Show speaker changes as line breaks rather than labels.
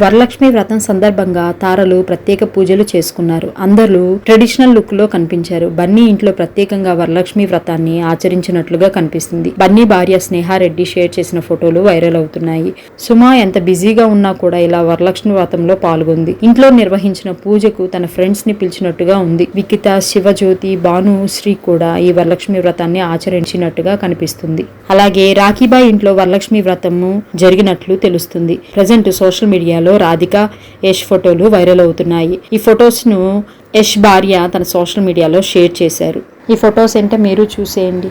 వరలక్ష్మి వ్రతం సందర్భంగా తారలు ప్రత్యేక పూజలు చేసుకున్నారు. అందరూ ట్రెడిషనల్ లుక్ లో కనిపించారు. బన్నీ ఇంట్లో ప్రత్యేకంగా వరలక్ష్మి వ్రతాన్ని ఆచరించినట్లుగా కనిపిస్తుంది. బన్నీ భార్య స్నేహారెడ్డి షేర్ చేసిన ఫోటోలు వైరల్ అవుతున్నాయి. సుమ ఎంత బిజీగా ఉన్నా కూడా ఇలా వరలక్ష్మి వ్రతంలో పాల్గొంది. ఇంట్లో నిర్వహించిన పూజకు తన ఫ్రెండ్స్ ని పిలిచినట్టుగా ఉంది. వికిత, శివజ్యోతి, భాను శ్రీ కూడా ఈ వరలక్ష్మి వ్రతాన్ని ఆచరించినట్టుగా కనిపిస్తుంది. అలాగే రాఖీబాయి ఇంట్లో వరలక్ష్మి వ్రతము జరిగినట్లు తెలుస్తుంది. ప్రజెంట్ సోషల్ మీడియాలో రాధిక, యష్ ఫోటోలు వైరల్ అవుతున్నాయి. ఈ ఫొటోస్ ను యష్ భార్య తన సోషల్ మీడియాలో షేర్ చేశారు. ఈ ఫొటోస్ ఏంటో మీరు చూసేయండి.